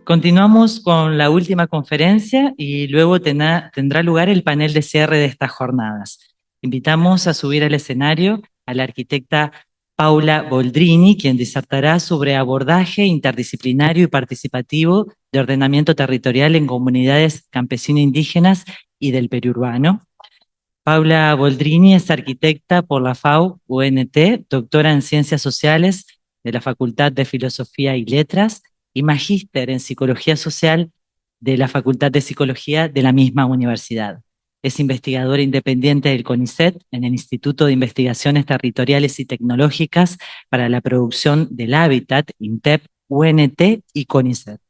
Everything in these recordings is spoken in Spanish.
Continuamos con la última conferencia y luego tendrá lugar el panel de cierre de estas jornadas. Invitamos a subir al escenario a la arquitecta Paula Boldrini, quien disertará sobre abordaje interdisciplinario y participativo de ordenamiento territorial en comunidades campesino-indígenas y del periurbano. Paula Boldrini es arquitecta por la FAU UNT, doctora en Ciencias Sociales de la Facultad de Filosofía y Letras y magíster en Psicología Social de la Facultad de Psicología de la misma universidad. Es investigadora independiente del CONICET en el Instituto de Investigaciones Territoriales y Tecnológicas para la Producción del Hábitat, INTEP, UNT y CONICET.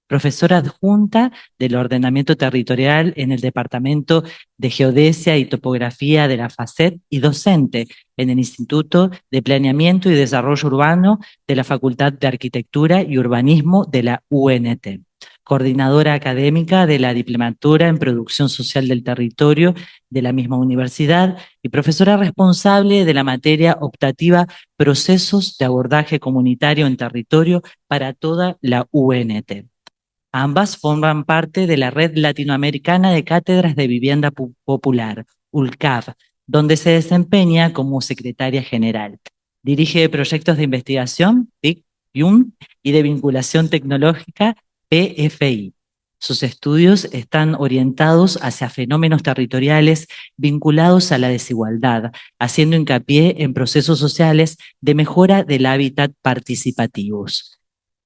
Profesora adjunta del ordenamiento territorial en el Departamento de Geodesia y Topografía de la FACET y docente en el Instituto de Planeamiento y Desarrollo Urbano de la Facultad de Arquitectura y Urbanismo de la UNT. Coordinadora académica de la Diplomatura en Producción Social del Territorio de la misma universidad y profesora responsable de la materia optativa Procesos de Abordaje Comunitario en Territorio para toda la UNT. Ambas forman parte de la Red Latinoamericana de Cátedras de Vivienda Popular, ULCAV, donde se desempeña como secretaria general. Dirige proyectos de investigación, PIC, PIUN, y de vinculación tecnológica, PFI. Sus estudios están orientados hacia fenómenos territoriales vinculados a la desigualdad, haciendo hincapié en procesos sociales de mejora del hábitat participativos.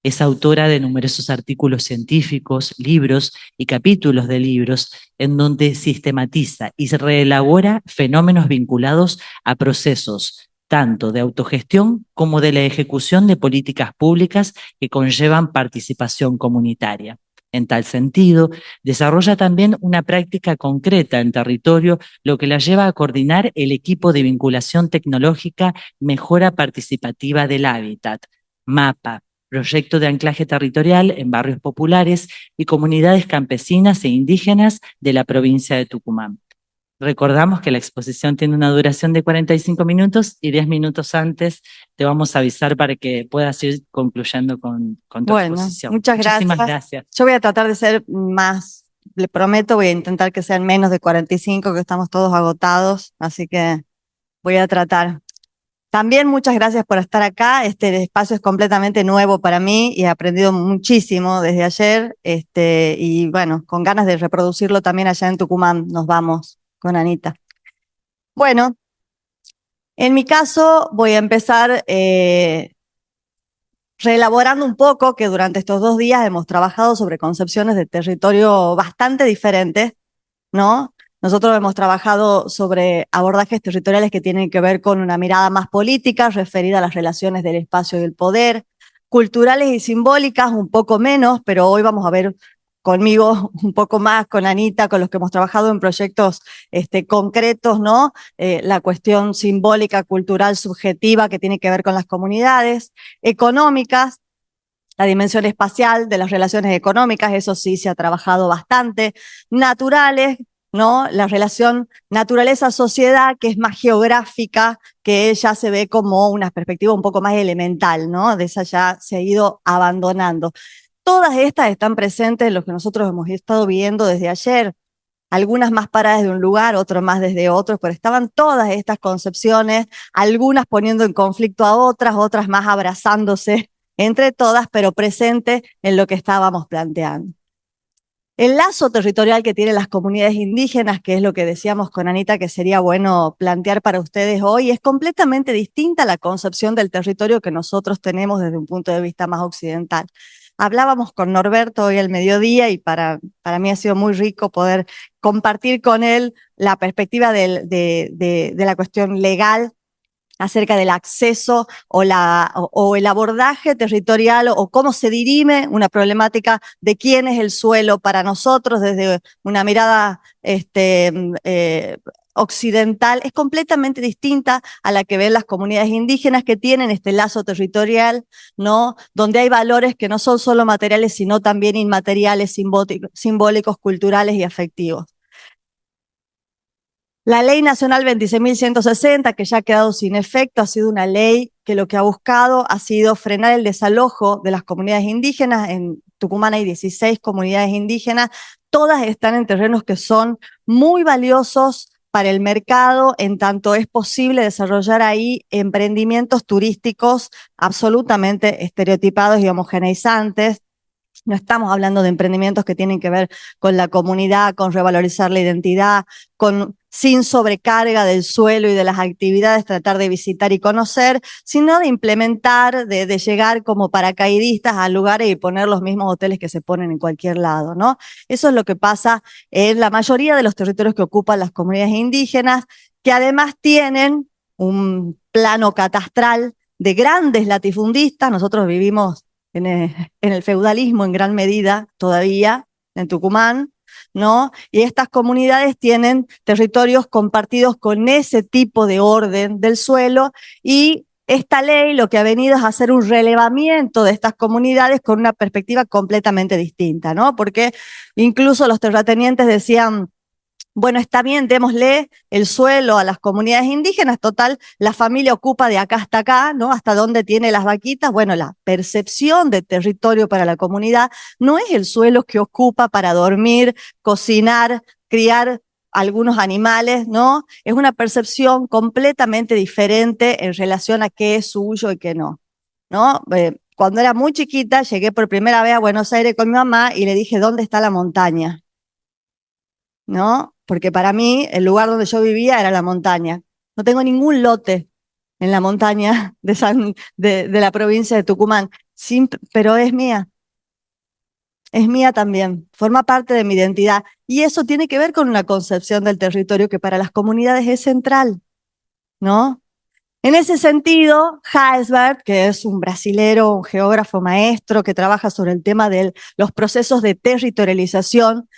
Es autora de numerosos artículos científicos, libros y capítulos de libros en donde sistematiza y reelabora fenómenos vinculados a procesos tanto de autogestión como de la ejecución de políticas públicas que conllevan participación comunitaria. En tal sentido, desarrolla también una práctica concreta en territorio, lo que la lleva a coordinar el equipo de vinculación tecnológica Mejora Participativa del Hábitat, MAPA, proyecto de anclaje territorial en barrios populares y comunidades campesinas e indígenas de la provincia de Tucumán. Recordamos que la exposición tiene una duración de 45 minutos y 10 minutos antes te vamos a avisar para que puedas ir concluyendo con tu exposición. Muchas Muchísimas gracias. gracias. Yo voy a tratar de ser más, le prometo, voy a intentar que sean menos de 45, que estamos todos agotados, así que voy a tratar. También muchas gracias por estar acá. Este espacio es completamente nuevo para mí y he aprendido muchísimo desde ayer. Y bueno, con ganas de reproducirlo también allá en Tucumán. Nos vamos con Anita. Bueno, en mi caso voy a empezar reelaborando un poco que durante estos 2 días hemos trabajado sobre concepciones de territorio bastante diferentes, ¿no? Nosotros hemos trabajado sobre abordajes territoriales que tienen que ver con una mirada más política, referida a las relaciones del espacio y el poder, culturales y simbólicas un poco menos, pero hoy vamos a ver conmigo un poco más, con Anita, con los que hemos trabajado en proyectos concretos, ¿no? La cuestión simbólica, cultural, subjetiva que tiene que ver con las comunidades, económicas, la dimensión espacial de las relaciones económicas, eso sí se ha trabajado bastante, naturales, ¿no? La relación naturaleza-sociedad, que es más geográfica, que ya se ve como una perspectiva un poco más elemental, ¿no? De esa ya se ha ido abandonando. Todas estas están presentes en lo que nosotros hemos estado viendo desde ayer, algunas más paradas de un lugar, otras más desde otros, pero estaban todas estas concepciones, algunas poniendo en conflicto a otras más abrazándose entre todas, pero presentes en lo que estábamos planteando. El lazo territorial que tienen las comunidades indígenas, que es lo que decíamos con Anita que sería bueno plantear para ustedes hoy, es completamente distinta a la concepción del territorio que nosotros tenemos desde un punto de vista más occidental. Hablábamos con Norberto hoy al mediodía y para mí ha sido muy rico poder compartir con él la perspectiva de la cuestión legal acerca del acceso o el abordaje territorial o cómo se dirime una problemática de quién es el suelo para nosotros desde una mirada occidental, es completamente distinta a la que ven las comunidades indígenas que tienen este lazo territorial, ¿no? Donde hay valores que no son solo materiales, sino también inmateriales, simbólicos, culturales y afectivos. La Ley Nacional 26.160, que ya ha quedado sin efecto, ha sido una ley que lo que ha buscado ha sido frenar el desalojo de las comunidades indígenas. En Tucumán hay 16 comunidades indígenas, todas están en terrenos que son muy valiosos para el mercado, en tanto es posible desarrollar ahí emprendimientos turísticos absolutamente estereotipados y homogeneizantes. No estamos hablando de emprendimientos que tienen que ver con la comunidad, con revalorizar la identidad, sin sobrecarga del suelo y de las actividades, tratar de visitar y conocer, sino de implementar, de llegar como paracaidistas a lugares y poner los mismos hoteles que se ponen en cualquier lado, ¿no? Eso es lo que pasa en la mayoría de los territorios que ocupan las comunidades indígenas, que además tienen un plano catastral de grandes latifundistas. Nosotros vivimos en el feudalismo en gran medida todavía, en Tucumán, ¿no? Y estas comunidades tienen territorios compartidos con ese tipo de orden del suelo, y esta ley lo que ha venido es hacer un relevamiento de estas comunidades con una perspectiva completamente distinta, ¿no? Porque incluso los terratenientes decían, bueno, está bien, démosle el suelo a las comunidades indígenas, total, la familia ocupa de acá hasta acá, ¿no? Hasta dónde tiene las vaquitas. Bueno, la percepción de territorio para la comunidad no es el suelo que ocupa para dormir, cocinar, criar algunos animales, ¿no? Es una percepción completamente diferente en relación a qué es suyo y qué no, ¿no? Cuando era muy chiquita, llegué por primera vez a Buenos Aires con mi mamá y le dije, ¿dónde está la montaña? ¿No? Porque para mí el lugar donde yo vivía era la montaña. No tengo ningún lote en la montaña de la provincia de Tucumán, pero es mía también, forma parte de mi identidad. Y eso tiene que ver con una concepción del territorio que para las comunidades es central, ¿no? En ese sentido, Heisberg, que es un brasilero, un geógrafo maestro que trabaja sobre el tema de los procesos de territorialización,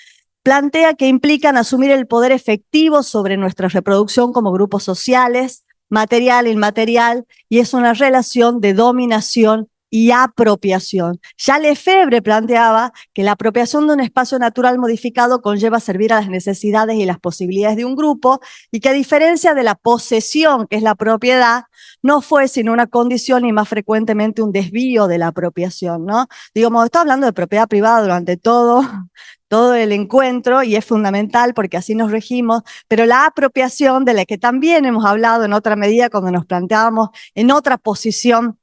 plantea que implican asumir el poder efectivo sobre nuestra reproducción como grupos sociales, material e inmaterial, y es una relación de dominación y apropiación. Ya Lefebvre planteaba que la apropiación de un espacio natural modificado conlleva servir a las necesidades y las posibilidades de un grupo, y que a diferencia de la posesión, que es la propiedad, no fue sino una condición y más frecuentemente un desvío de la apropiación, ¿no? Digamos, estoy hablando de propiedad privada durante todo el encuentro, y es fundamental porque así nos regimos, pero la apropiación, de la que también hemos hablado en otra medida cuando nos planteábamos en otra posición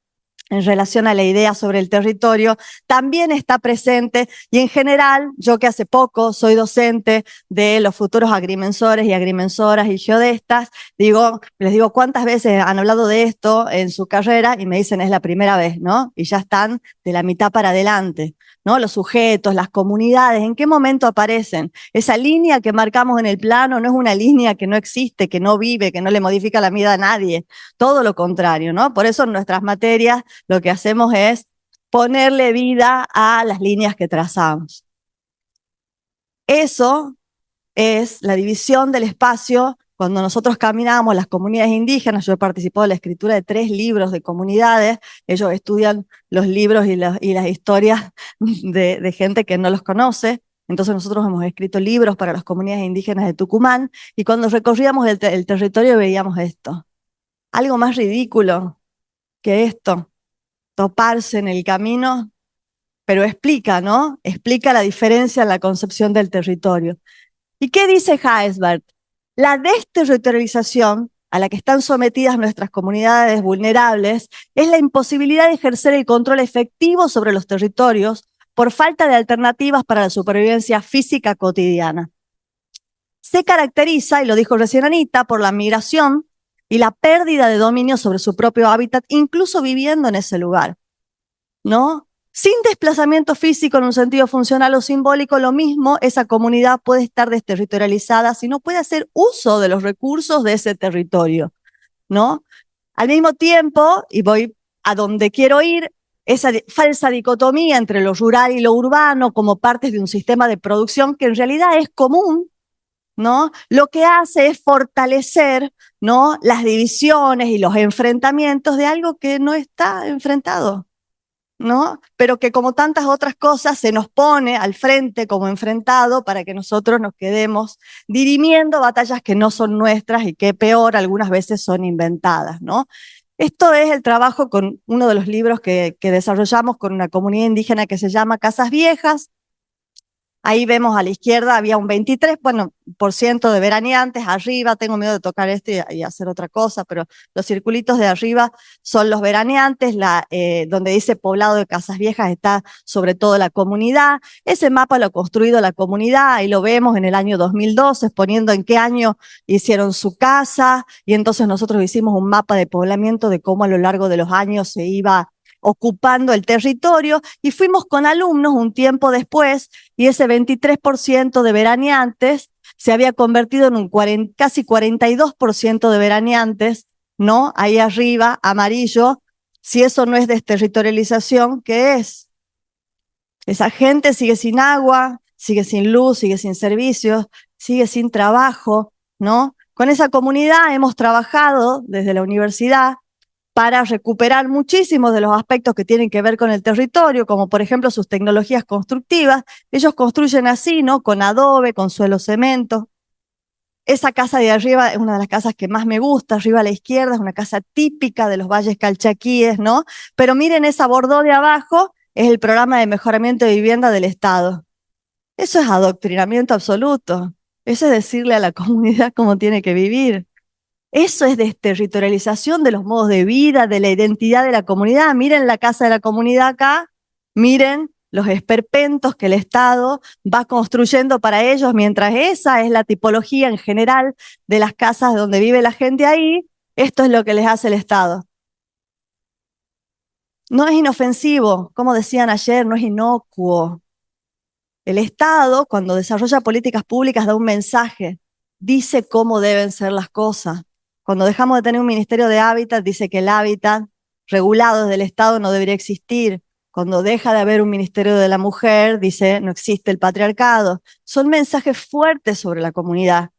en relación a la idea sobre el territorio, también está presente. Y en general, yo que hace poco soy docente de los futuros agrimensores y agrimensoras y geodestas, les digo, ¿cuántas veces han hablado de esto en su carrera? Y me dicen, es la primera vez, ¿no? Y ya están de la mitad para adelante, ¿no? Los sujetos, las comunidades, ¿en qué momento aparecen? Esa línea que marcamos en el plano no es una línea que no existe, que no vive, que no le modifica la vida a nadie, todo lo contrario, ¿no? Por eso en nuestras materias lo que hacemos es ponerle vida a las líneas que trazamos. Eso es la división del espacio. Cuando nosotros caminamos las comunidades indígenas, yo he participado en la escritura de 3 libros de comunidades, ellos estudian los libros y las historias de gente que no los conoce. Entonces nosotros hemos escrito libros para las comunidades indígenas de Tucumán, y cuando recorríamos el territorio veíamos esto. Algo más ridículo que esto, toparse en el camino, pero explica, ¿no? Explica la diferencia en la concepción del territorio. ¿Y qué dice Heisberg? La desterritorialización a la que están sometidas nuestras comunidades vulnerables es la imposibilidad de ejercer el control efectivo sobre los territorios por falta de alternativas para la supervivencia física cotidiana. Se caracteriza, y lo dijo recién Anita, por la migración y la pérdida de dominio sobre su propio hábitat, incluso viviendo en ese lugar, ¿no? Sin desplazamiento físico en un sentido funcional o simbólico, lo mismo, esa comunidad puede estar desterritorializada si no puede hacer uso de los recursos de ese territorio, ¿no? Al mismo tiempo, y voy a donde quiero ir, esa falsa dicotomía entre lo rural y lo urbano como partes de un sistema de producción que en realidad es común, ¿no? Lo que hace es fortalecer, ¿no?, las divisiones y los enfrentamientos de algo que no está enfrentado, ¿no? Pero que como tantas otras cosas se nos pone al frente como enfrentado para que nosotros nos quedemos dirimiendo batallas que no son nuestras y que peor algunas veces son inventadas, ¿no? Esto es el trabajo con uno de los libros que desarrollamos con una comunidad indígena que se llama Casas Viejas. Ahí vemos a la izquierda, había un 23, por ciento de veraneantes. Arriba, tengo miedo de tocar esto y hacer otra cosa, pero los circulitos de arriba son los veraneantes, donde dice poblado de casas viejas está sobre todo la comunidad. Ese mapa lo ha construido la comunidad, ahí lo vemos en el año 2012, poniendo en qué año hicieron su casa, y entonces nosotros hicimos un mapa de poblamiento de cómo a lo largo de los años se iba ocupando el territorio, y fuimos con alumnos un tiempo después, y ese 23% de veraneantes se había convertido en casi 42% de veraneantes, ¿no? Ahí arriba, amarillo. Si eso no es desterritorialización, ¿qué es? Esa gente sigue sin agua, sigue sin luz, sigue sin servicios, sigue sin trabajo, ¿no? Con esa comunidad hemos trabajado desde la universidad para recuperar muchísimos de los aspectos que tienen que ver con el territorio, como por ejemplo sus tecnologías constructivas. Ellos construyen así, ¿no? Con adobe, con suelo cemento. Esa casa de arriba es una de las casas que más me gusta, arriba a la izquierda, es una casa típica de los valles calchaquíes, ¿no? Pero miren, esa bordó de abajo es el programa de mejoramiento de vivienda del Estado. Eso es adoctrinamiento absoluto. Eso es decirle a la comunidad cómo tiene que vivir. Eso es desterritorialización de los modos de vida, de la identidad de la comunidad. Miren la casa de la comunidad acá, miren los esperpentos que el Estado va construyendo para ellos, mientras esa es la tipología en general de las casas donde vive la gente ahí. Esto es lo que les hace el Estado. No es inofensivo, como decían ayer, no es inocuo. El Estado, cuando desarrolla políticas públicas, da un mensaje, dice cómo deben ser las cosas. Cuando dejamos de tener un Ministerio de Hábitat, dice que el hábitat regulado desde el Estado no debería existir. Cuando deja de haber un Ministerio de la Mujer, dice no existe el patriarcado. Son mensajes fuertes sobre la comunidad,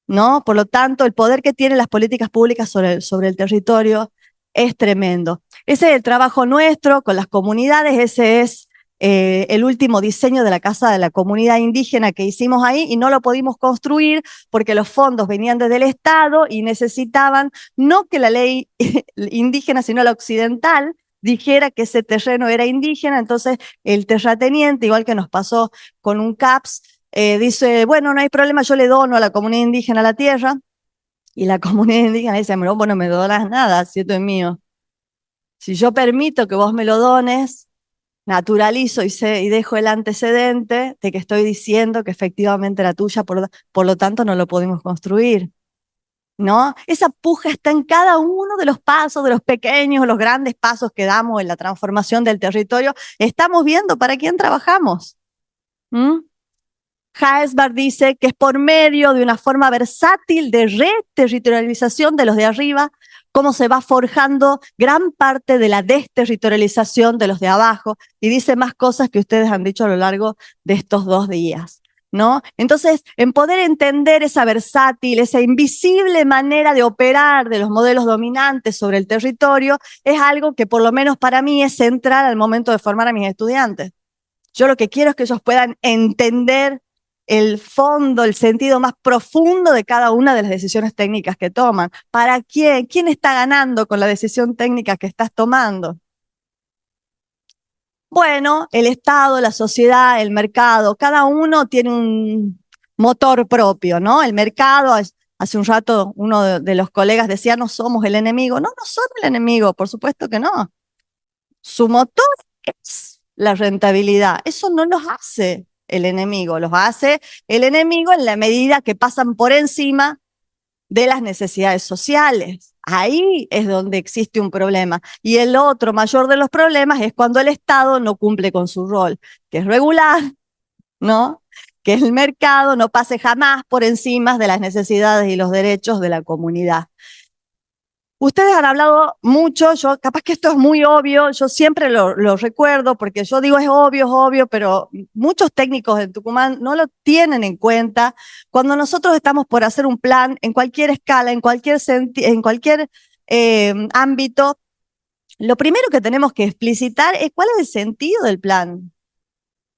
¿no? Por lo tanto, el poder que tienen las políticas públicas sobre el territorio es tremendo. Ese es el trabajo nuestro con las comunidades, ese es el último diseño de la casa de la comunidad indígena que hicimos ahí, y no lo pudimos construir porque los fondos venían desde el Estado y necesitaban no que la ley indígena, sino la occidental, dijera que ese terreno era indígena. Entonces el terrateniente, igual que nos pasó con un CAPS, dice, bueno, no hay problema, yo le dono a la comunidad indígena la tierra, y la comunidad indígena dice, no, vos no me donas nada, si esto es mío. Si yo permito que vos me lo dones, naturalizo y dejo el antecedente de que estoy diciendo que efectivamente era tuya, por lo tanto no lo podemos construir, ¿no? Esa puja está en cada uno de los pasos, de los pequeños, los grandes pasos que damos en la transformación del territorio. Estamos viendo para quién trabajamos. Haesbar dice que es por medio de una forma versátil de reterritorialización de los de arriba, cómo se va forjando gran parte de la desterritorialización de los de abajo, y dice más cosas que ustedes han dicho a lo largo de estos 2 días, ¿no? Entonces, en poder entender esa versátil, esa invisible manera de operar de los modelos dominantes sobre el territorio, es algo que por lo menos para mí es central al momento de formar a mis estudiantes. Yo lo que quiero es que ellos puedan entender el fondo, el sentido más profundo de cada una de las decisiones técnicas que toman. ¿Para quién? ¿Quién está ganando con la decisión técnica que estás tomando? Bueno, el Estado, la sociedad, el mercado, cada uno tiene un motor propio, ¿no? El mercado, hace un rato uno de los colegas decía, no somos el enemigo. No, no son el enemigo, por supuesto que no. Su motor es la rentabilidad. Eso no los hace el enemigo, los hace el enemigo en la medida que pasan por encima de las necesidades sociales. Ahí es donde existe un problema. Y el otro mayor de los problemas es cuando el Estado no cumple con su rol, que es regular, ¿no? Que el mercado no pase jamás por encima de las necesidades y los derechos de la comunidad. Ustedes han hablado mucho, yo capaz que esto es muy obvio, yo siempre lo recuerdo porque yo digo es obvio, pero muchos técnicos en Tucumán no lo tienen en cuenta. Cuando nosotros estamos por hacer un plan en cualquier escala, en cualquier ámbito, lo primero que tenemos que explicitar es cuál es el sentido del plan.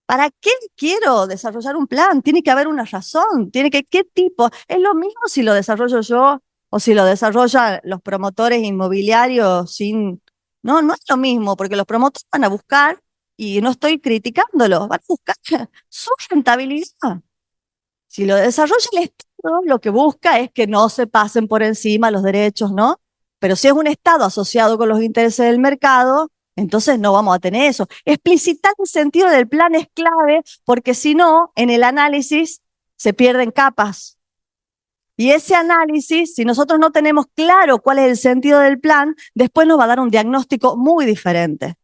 ¿Para qué quiero desarrollar un plan? Tiene que haber una razón, ¿qué tipo? Es lo mismo si lo desarrollo yo o si lo desarrollan los promotores inmobiliarios sin... No, no es lo mismo, porque los promotores van a buscar, y no estoy criticándolos, van a buscar su rentabilidad. Si lo desarrolla el Estado, lo que busca es que no se pasen por encima los derechos, ¿no? Pero si es un Estado asociado con los intereses del mercado, entonces no vamos a tener eso. Explicitar el sentido del plan es clave, porque si no, en el análisis se pierden capas. Y ese análisis, si nosotros no tenemos claro cuál es el sentido del plan, después nos va a dar un diagnóstico muy diferente.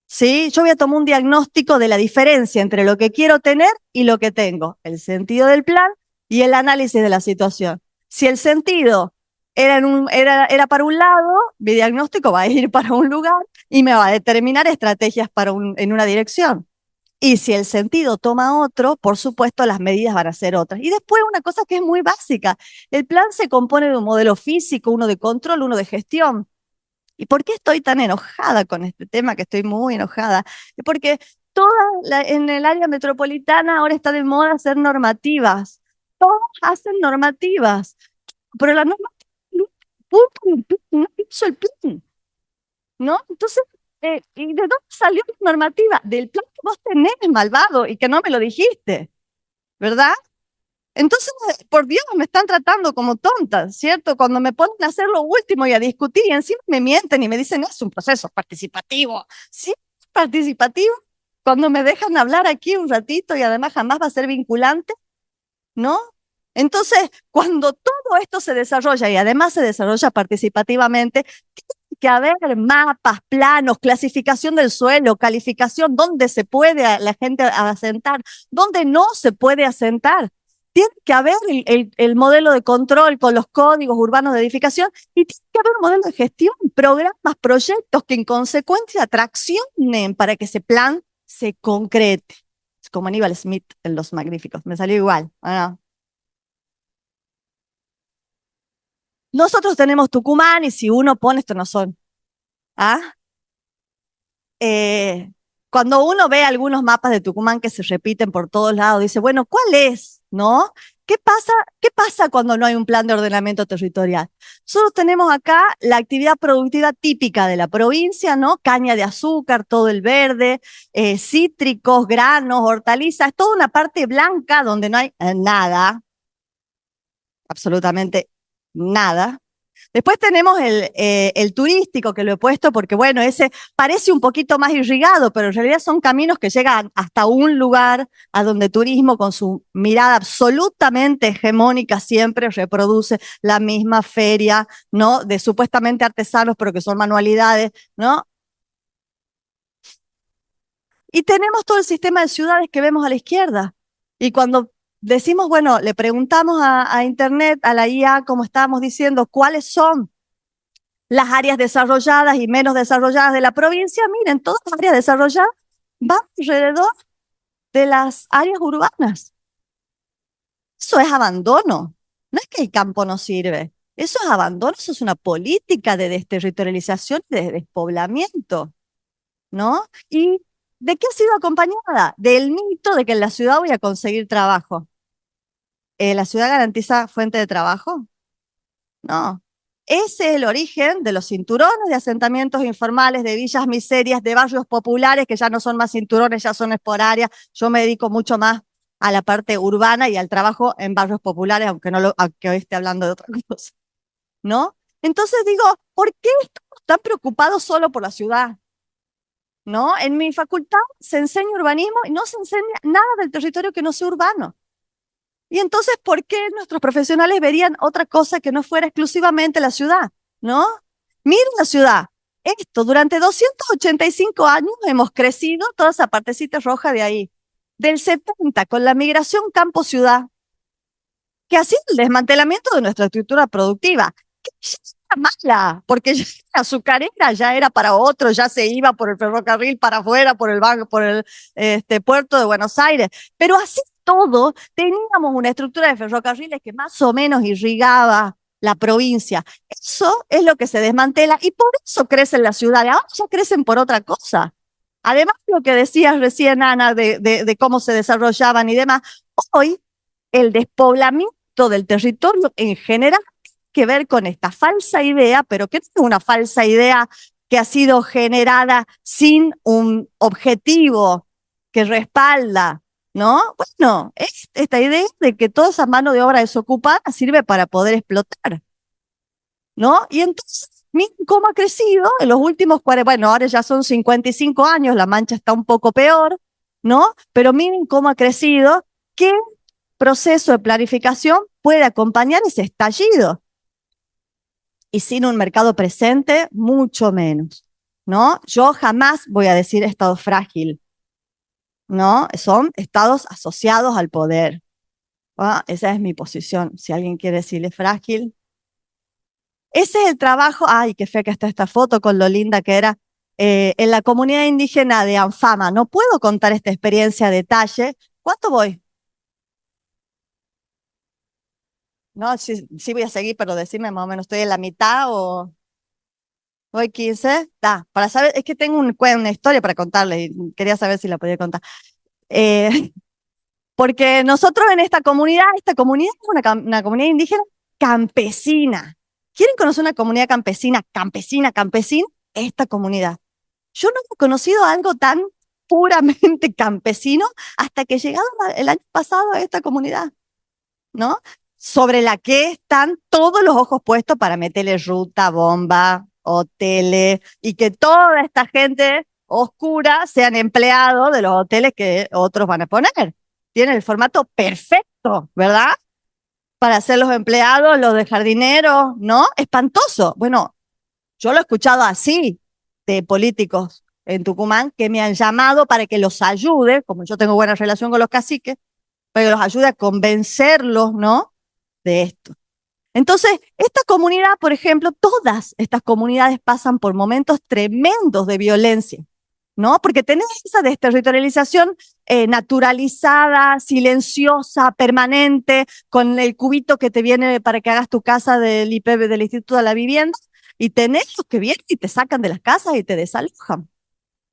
¿Sí? Yo voy a tomar un diagnóstico de la diferencia entre lo que quiero tener y lo que tengo, el sentido del plan y el análisis de la situación. Si el sentido era para un lado, mi diagnóstico va a ir para un lugar y me va a determinar estrategias en una dirección. Y si el sentido toma otro, por supuesto, las medidas van a ser otras. Y después una cosa que es muy básica, el plan se compone de un modelo físico, uno de control, uno de gestión. ¿Y por qué estoy tan enojada con este tema? Que estoy muy enojada. Es porque en el área metropolitana ahora está de moda hacer normativas. Todos hacen normativas, pero la normativa no hizo el plan, ¿no? Entonces, ¿y de dónde salió la normativa? Del plan que vos tenés, malvado, y que no me lo dijiste, ¿verdad? Entonces, por Dios, me están tratando como tonta, ¿cierto? Cuando me ponen a hacer lo último y a discutir y encima me mienten y me dicen, es un proceso participativo. ¿Sí? ¿Participativo? Cuando me dejan hablar aquí un ratito y además jamás va a ser vinculante, ¿no? Entonces, cuando todo esto se desarrolla y además se desarrolla participativamente, tiene que haber mapas, planos, clasificación del suelo, calificación, dónde se puede la gente asentar, dónde no se puede asentar. Tiene que haber el modelo de control con los códigos urbanos de edificación y tiene que haber un modelo de gestión, programas, proyectos que en consecuencia traccionen para que ese plan se concrete. Es como Aníbal Smith en Los Magníficos, me salió igual. ¿No? Nosotros tenemos Tucumán y si uno pone, esto no son. ¿Ah? Eh, Cuando uno ve algunos mapas de Tucumán que se repiten por todos lados, dice, bueno, ¿cuál es? ¿No? ¿Qué pasa? ¿Qué pasa cuando no hay un plan de ordenamiento territorial? Nosotros tenemos acá la actividad productiva típica de la provincia, ¿no? Caña de azúcar, todo el verde, cítricos, granos, hortalizas, toda una parte blanca donde no hay nada, absolutamente nada. Después tenemos el turístico, que lo he puesto porque, bueno, ese parece un poquito más irrigado, pero en realidad son caminos que llegan hasta un lugar a donde turismo, con su mirada absolutamente hegemónica, siempre reproduce la misma feria, ¿no? De supuestamente artesanos, pero que son manualidades, ¿no? Y tenemos todo el sistema de ciudades que vemos a la izquierda. Y cuando decimos, bueno, le preguntamos a Internet, a la IA, como estábamos diciendo, cuáles son las áreas desarrolladas y menos desarrolladas de la provincia, miren, todas las áreas desarrolladas van alrededor de las áreas urbanas. Eso es abandono. No es que el campo no sirve. Eso es abandono, eso es una política de desterritorialización y de despoblamiento, ¿no? ¿Y de qué ha sido acompañada? Del mito de que en la ciudad voy a conseguir trabajo. ¿La ciudad garantiza fuente de trabajo? No. Ese es el origen de los cinturones de asentamientos informales, de villas miserias, de barrios populares que ya no son más cinturones, ya son esporáreas. Yo me dedico mucho más a la parte urbana y al trabajo en barrios populares, aunque hoy esté hablando de otra cosa, ¿no? Entonces digo, ¿por qué estamos tan preocupados solo por la ciudad? ¿No? En mi facultad se enseña urbanismo y no se enseña nada del territorio que no sea urbano. Y entonces, ¿por qué nuestros profesionales verían otra cosa que no fuera exclusivamente la ciudad? ¿No? Miren la ciudad. Esto, durante 285 años hemos crecido toda esa partecita roja de ahí. Del 70, con la migración campo-ciudad, que ha sido el desmantelamiento de nuestra estructura productiva, que ya era mala, porque ya la azucarera ya era para otro, ya se iba por el ferrocarril para afuera, por el puerto de Buenos Aires. Pero así todo, teníamos una estructura de ferrocarriles que más o menos irrigaba la provincia. Eso es lo que se desmantela y por eso crecen las ciudades. Ahora ya crecen por otra cosa. Además, lo que decías recién, Ana, de cómo se desarrollaban y demás, hoy el despoblamiento del territorio en general tiene que ver con esta falsa idea, pero que no es una falsa idea que ha sido generada sin un objetivo que respalda, ¿no? Bueno, es esta idea de que toda esa mano de obra desocupada sirve para poder explotar, ¿no? Y entonces, miren cómo ha crecido en los últimos 40, bueno, ahora ya son 55 años, La Mancha está un poco peor, ¿no? Pero miren cómo ha crecido, qué proceso de planificación puede acompañar ese estallido. Y sin un mercado presente, mucho menos, ¿no? Yo jamás voy a decir estado frágil, ¿no? Son estados asociados al poder. ¿Va? Esa es mi posición. Si alguien quiere decirle frágil. Ese es el trabajo, ay, qué fea que está esta foto con lo linda que era, en la comunidad indígena de Anfama. No puedo contar esta experiencia a detalle. ¿Cuánto voy? No, sí, sí voy a seguir, pero decime más o menos, ¿estoy en la mitad o voy 15? Para saber, es que tengo una historia para contarle y quería saber si la podía contar. Eh, porque nosotros en esta comunidad es una comunidad indígena campesina. ¿Quieren conocer una comunidad campesina, campesina, campesina? Esta comunidad. Yo no he conocido algo tan puramente campesino hasta que llegado el año pasado a esta comunidad, ¿no? Sobre la que están todos los ojos puestos para meterle ruta, bomba, hoteles, y que toda esta gente oscura sean empleados de los hoteles que otros van a poner. Tienen el formato perfecto, ¿verdad? Para ser los empleados, los de jardineros, ¿no? Espantoso. Bueno, yo lo he escuchado así de políticos en Tucumán que me han llamado para que los ayude, como yo tengo buena relación con los caciques, para que los ayude a convencerlos, ¿no? De esto. Entonces, esta comunidad, por ejemplo, todas estas comunidades pasan por momentos tremendos de violencia, ¿no? Porque tenés esa desterritorialización naturalizada, silenciosa, permanente, con el cubito que te viene para que hagas tu casa del IPB, del Instituto de la Vivienda, y tenés los que vienen y te sacan de las casas y te desalojan.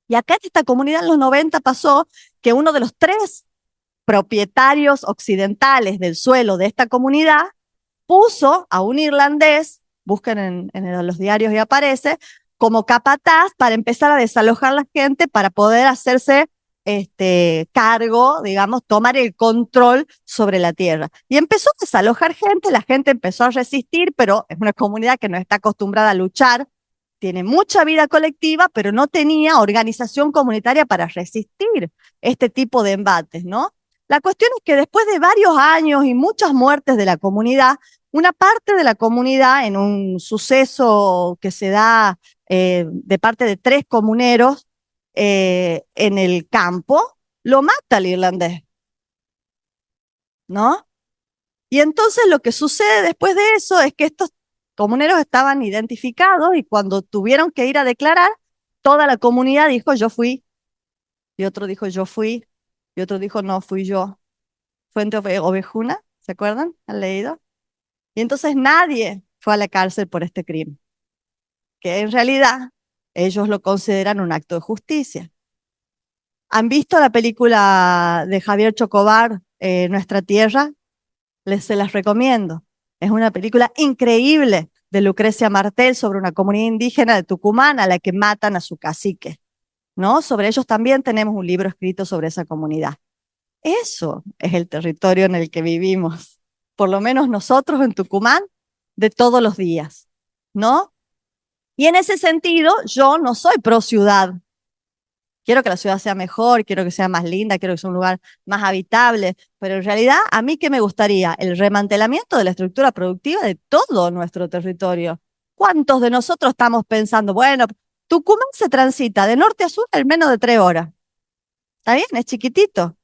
Y acá en esta comunidad en los 90 pasó que uno de los 3 propietarios occidentales del suelo de esta comunidad puso a un irlandés, busquen en los diarios y aparece, como capataz para empezar a desalojar a la gente para poder hacerse cargo, digamos, tomar el control sobre la tierra. Y empezó a desalojar gente, la gente empezó a resistir, pero es una comunidad que no está acostumbrada a luchar, tiene mucha vida colectiva, pero no tenía organización comunitaria para resistir este tipo de embates, ¿no? La cuestión es que después de varios años y muchas muertes de la comunidad, una parte de la comunidad, en un suceso que se da de parte de 3 comuneros en el campo, lo mata el irlandés, ¿no? Y entonces lo que sucede después de eso es que estos comuneros estaban identificados y cuando tuvieron que ir a declarar, toda la comunidad dijo yo fui, y otro dijo yo fui, y otro dijo no fui yo. Fuente Ovejuna, ¿se acuerdan? ¿Han leído? Y entonces nadie fue a la cárcel por este crimen, que en realidad ellos lo consideran un acto de justicia. ¿Han visto la película de Javier Chocobar, Nuestra Tierra? Se las recomiendo. Es una película increíble de Lucrecia Martel sobre una comunidad indígena de Tucumán a la que matan a su cacique, ¿no? Sobre ellos también tenemos un libro escrito sobre esa comunidad. Eso es el territorio en el que vivimos, por lo menos nosotros en Tucumán, de todos los días, ¿no? Y en ese sentido, yo no soy pro ciudad. Quiero que la ciudad sea mejor, quiero que sea más linda, quiero que sea un lugar más habitable, pero en realidad a mí ¿qué me gustaría? El desmantelamiento de la estructura productiva de todo nuestro territorio. ¿Cuántos de nosotros estamos pensando, bueno, Tucumán se transita de norte a sur en menos de 3 horas? ¿Está bien? Es chiquitito.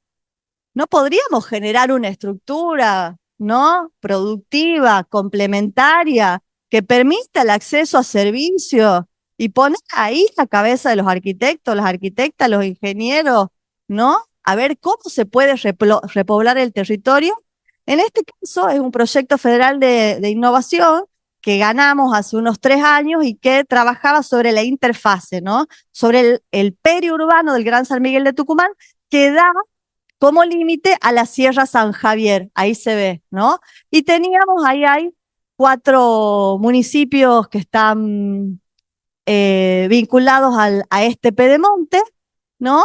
¿No podríamos generar una estructura, ¿no? Productiva, complementaria, que permita el acceso a servicios y poner ahí la cabeza de los arquitectos, las arquitectas, los ingenieros, ¿no? A ver cómo se puede repoblar el territorio. En este caso es un proyecto federal de innovación que ganamos hace unos 3 años y que trabajaba sobre la interfase, ¿no? Sobre el periurbano del Gran San Miguel de Tucumán, que da como límite a la Sierra San Javier, ahí se ve, ¿no? Y teníamos, ahí hay 4 municipios que están vinculados a este pedemonte, ¿no?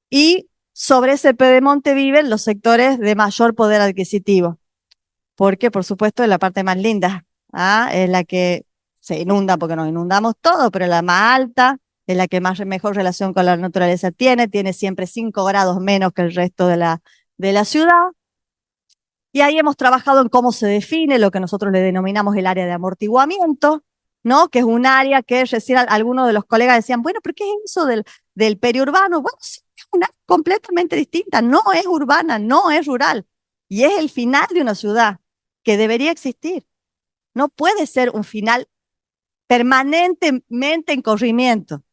Y sobre ese pedemonte viven los sectores de mayor poder adquisitivo, porque por supuesto es la parte más linda, ¿ah? Es la que se inunda porque nos inundamos todo, pero la más alta, es la que mejor relación con la naturaleza tiene siempre 5 grados menos que el resto de la ciudad. Y ahí hemos trabajado en cómo se define lo que nosotros le denominamos el área de amortiguamiento, ¿no? Que es un área que recién algunos de los colegas decían, bueno, ¿pero qué es eso del periurbano? Bueno, sí, es una completamente distinta, no es urbana, no es rural, y es el final de una ciudad que debería existir. No puede ser un final permanentemente en corrimiento,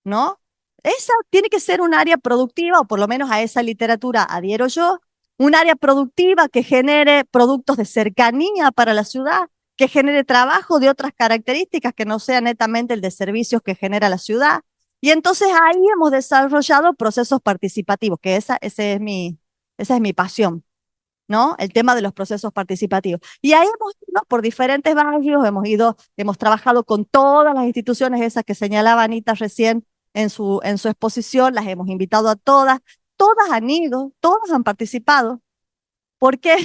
¿no? Esa tiene que ser un área productiva, o por lo menos a esa literatura adhiero yo, un área productiva que genere productos de cercanía para la ciudad, que genere trabajo de otras características que no sea netamente el de servicios que genera la ciudad. Y entonces ahí hemos desarrollado procesos participativos, que esa es mi pasión, ¿no? El tema de los procesos participativos. Y ahí hemos ido por diferentes barrios, hemos trabajado con todas las instituciones esas que señalaba Anita recién en su exposición, las hemos invitado a todas, todas han ido, todas han participado. ¿Por qué?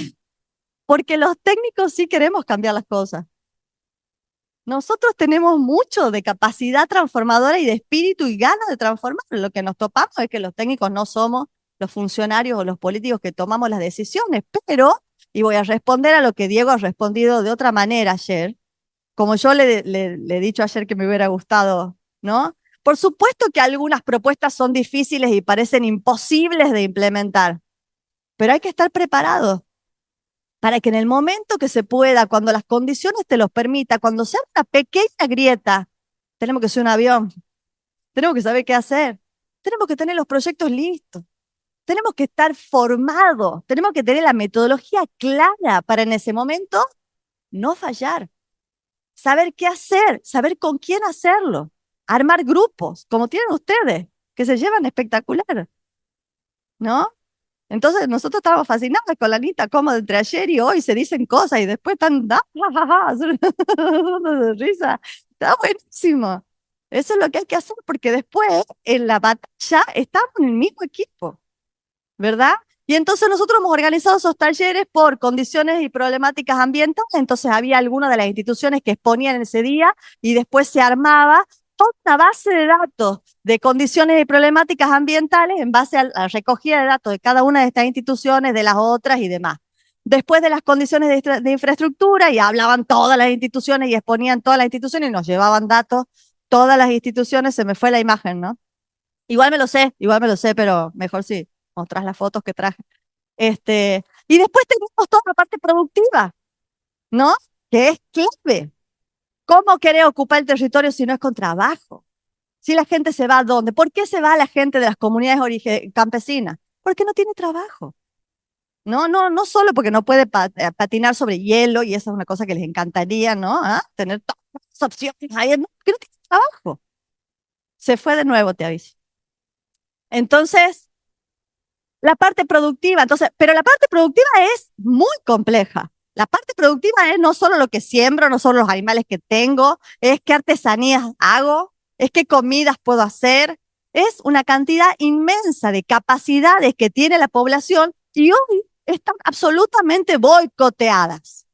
Porque los técnicos sí queremos cambiar las cosas. Nosotros tenemos mucho de capacidad transformadora y de espíritu y ganas de transformar. Lo que nos topamos es que los técnicos no somos los funcionarios o los políticos que tomamos las decisiones, pero, y voy a responder a lo que Diego ha respondido de otra manera ayer, como yo le he dicho ayer que me hubiera gustado, ¿no? Por supuesto que algunas propuestas son difíciles y parecen imposibles de implementar, pero hay que estar preparados para que en el momento que se pueda, cuando las condiciones te los permita, cuando sea una pequeña grieta, tenemos que ser un avión, tenemos que saber qué hacer, tenemos que tener los proyectos listos, tenemos que estar formados, tenemos que tener la metodología clara para en ese momento no fallar, saber qué hacer, saber con quién hacerlo, armar grupos, como tienen ustedes, que se llevan espectacular, ¿no? Entonces nosotros estábamos fascinados con la Anita, como entre ayer y hoy se dicen cosas y después están de risa. Está buenísimo. Eso es lo que hay que hacer porque después en la batalla estamos en el mismo equipo, ¿verdad? Y entonces nosotros hemos organizado esos talleres por condiciones y problemáticas ambientales, entonces había algunas de las instituciones que exponían ese día y después se armaba toda una base de datos de condiciones y problemáticas ambientales en base a la recogida de datos de cada una de estas instituciones, de las otras y demás. Después de las condiciones de infraestructura, y hablaban todas las instituciones y exponían todas las instituciones y nos llevaban datos todas las instituciones, se me fue la imagen, ¿no? Igual me lo sé, pero mejor si mostrás las fotos que traje. Y después tenemos toda la parte productiva, ¿no? Que es clave. ¿Cómo querer ocupar el territorio si no es con trabajo? Si la gente se va, ¿a dónde? ¿Por qué se va la gente de las comunidades campesinas? Porque no tiene trabajo. No solo porque no puede patinar sobre hielo, y esa es una cosa que les encantaría, ¿no? ¿Ah? Tener todas las opciones ahí, no, porque no tiene trabajo. Se fue de nuevo, te aviso. Entonces, la parte productiva, pero la parte productiva es muy compleja. La parte productiva es no solo lo que siembro, no solo los animales que tengo, es qué artesanías hago, es qué comidas puedo hacer. Es una cantidad inmensa de capacidades que tiene la población y hoy están absolutamente boicoteadas,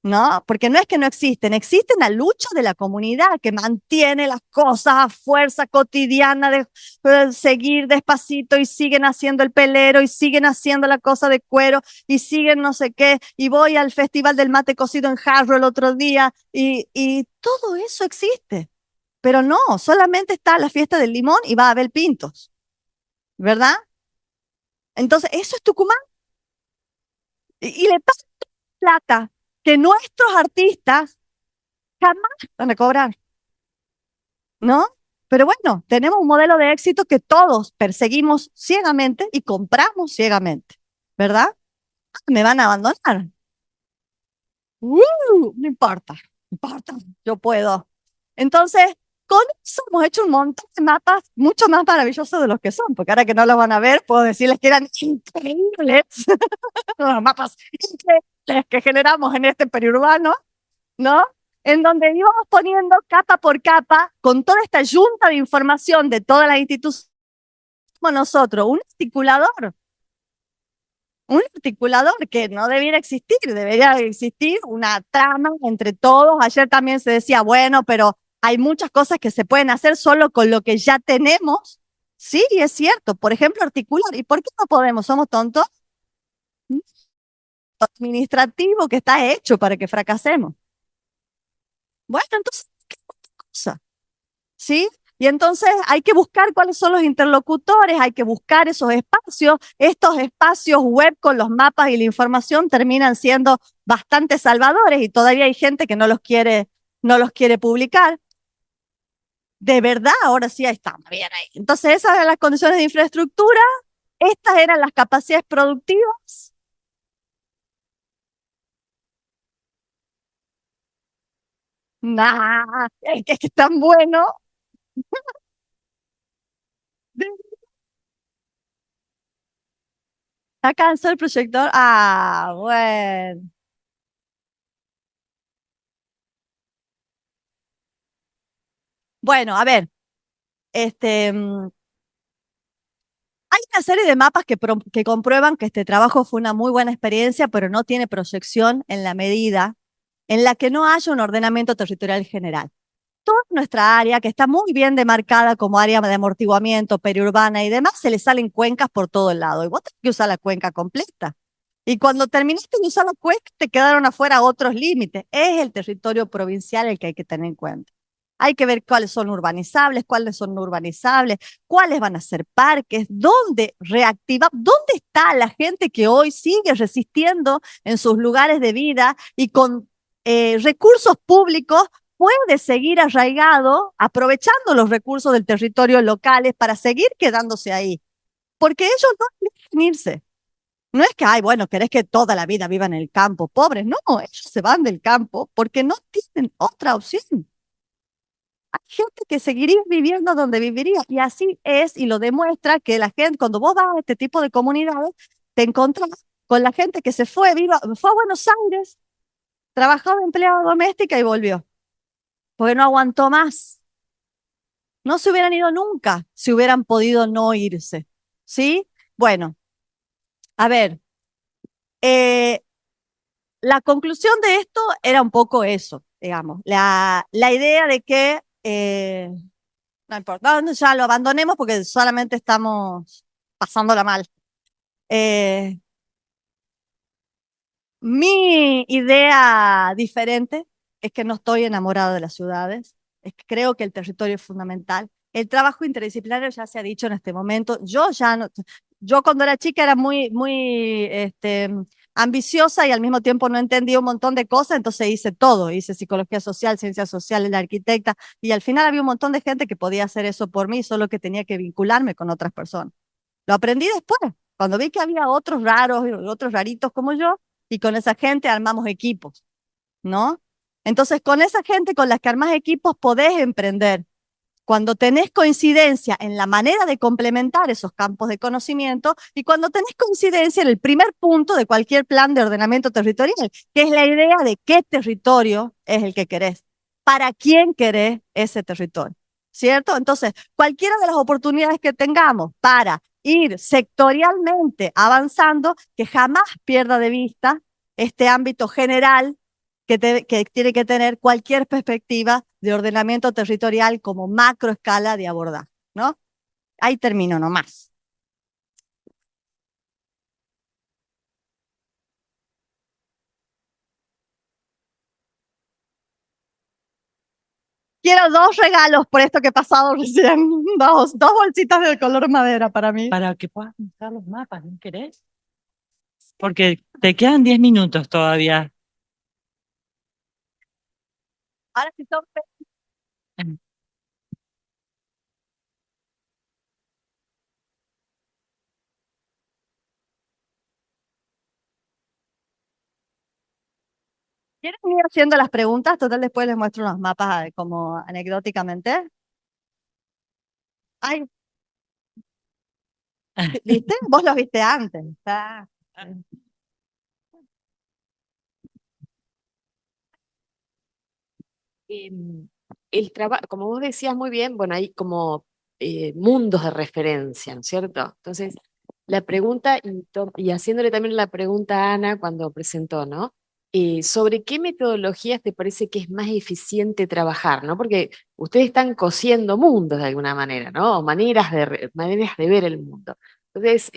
¿no? Porque no es que no existen, existen la lucha de la comunidad que mantiene las cosas a fuerza cotidiana de seguir despacito y siguen haciendo el pelero y siguen haciendo la cosa de cuero y siguen no sé qué y voy al festival del mate cocido en jarro el otro día y todo eso existe, pero no, solamente está la fiesta del limón y va a haber pintos, ¿verdad? Entonces, eso es Tucumán y le pasa plata que nuestros artistas jamás van a cobrar, ¿no? Pero bueno, tenemos un modelo de éxito que todos perseguimos ciegamente y compramos ciegamente, ¿verdad? Me van a abandonar. No importa. importa, yo puedo. Entonces, con eso hemos hecho un montón de mapas mucho más maravillosos de los que son, porque ahora que no los van a ver, puedo decirles que eran increíbles, los mapas increíbles que generamos en este periurbano, ¿no? En donde íbamos poniendo capa por capa, con toda esta yunta de información de todas las instituciones, nosotros, un articulador que no debiera existir, debería existir una trama entre todos. Ayer también se decía, bueno, pero hay muchas cosas que se pueden hacer solo con lo que ya tenemos. Sí, es cierto. Por ejemplo, articular. ¿Y por qué no podemos? ¿Somos tontos? ¿Mm? Administrativo que está hecho para que fracasemos. Bueno, entonces, ¿qué cosa? ¿Sí? Y entonces hay que buscar cuáles son los interlocutores, hay que buscar esos espacios. Estos espacios web con los mapas y la información terminan siendo bastante salvadores y todavía hay gente que no los quiere publicar. De verdad, ahora sí ahí está, bien ahí. Entonces esas eran las condiciones de infraestructura, estas eran las capacidades productivas. Nah, es que es tan bueno. ¿Ya cansó el proyector? Ah, bueno. Bueno, a ver, este, hay una serie de mapas que comprueban que este trabajo fue una muy buena experiencia, pero no tiene proyección en la medida en la que no haya un ordenamiento territorial general. Toda nuestra área, que está muy bien demarcada como área de amortiguamiento, periurbana y demás, se le salen cuencas por todo el lado. Y vos tenés que usar la cuenca completa. Y cuando terminaste de usar la cuenca, te quedaron afuera otros límites. Es el territorio provincial el que hay que tener en cuenta. Hay que ver cuáles son urbanizables, cuáles son no urbanizables, cuáles van a ser parques, dónde reactiva, dónde está la gente que hoy sigue resistiendo en sus lugares de vida y con recursos públicos puede seguir arraigado, aprovechando los recursos del territorio locales para seguir quedándose ahí. Porque ellos no quieren irse. No es que, ay, bueno, querés que toda la vida vivan en el campo, pobres. No, ellos se van del campo porque no tienen otra opción. Hay gente que seguiría viviendo donde viviría y así es y lo demuestra que la gente, cuando vos vas a este tipo de comunidades, te encontrás con la gente que se fue, fue a Buenos Aires, trabajó de empleada doméstica y volvió, porque no aguantó más. No se hubieran ido nunca si hubieran podido no irse. ¿Sí? Bueno, a ver, eh, la conclusión de esto era un poco eso, digamos, la idea de que no importa, no, ya lo abandonemos porque solamente estamos pasándola mal. Eh, Mi idea diferente es que no estoy enamorada de las ciudades, es que creo que el territorio es fundamental. El trabajo interdisciplinario ya se ha dicho en este momento. Yo ya no, yo cuando era chica era muy ambiciosa y al mismo tiempo no entendía un montón de cosas, entonces hice todo, hice psicología social, ciencias sociales, la arquitecta, y al final había un montón de gente que podía hacer eso por mí, solo que tenía que vincularme con otras personas. Lo aprendí después, cuando vi que había otros raros, otros raritos como yo, y con esa gente armamos equipos, ¿no? Entonces, con esa gente con la que armas equipos podés emprender. Cuando tenés coincidencia en la manera de complementar esos campos de conocimiento y cuando tenés coincidencia en el primer punto de cualquier plan de ordenamiento territorial, que es la idea de qué territorio es el que querés, para quién querés ese territorio, ¿cierto? Entonces, cualquiera de las oportunidades que tengamos para ir sectorialmente avanzando, que jamás pierda de vista este ámbito general que tiene que tener cualquier perspectiva de ordenamiento territorial como macro escala de abordar, ¿no? Ahí termino nomás. Quiero dos regalos por esto que he pasado recién. Dos bolsitas de color madera para mí. Para que puedas mostrar los mapas, ¿no querés? Porque te quedan 10 minutos todavía. Ahora sí son ¿Quieren ir haciendo las preguntas? Total, después les muestro unos mapas como anecdóticamente. Ay, ¿viste? Vos los viste antes. Ah. El trabajo, como vos decías muy bien, bueno, hay como mundos de referencia, ¿no es cierto? Entonces, la pregunta, y haciéndole también la pregunta a Ana cuando presentó, ¿no? ¿Sobre qué metodologías te parece que es más eficiente trabajar, ¿no? Porque ustedes están cosiendo mundos de alguna manera, ¿no? O maneras de ver el mundo. Entonces,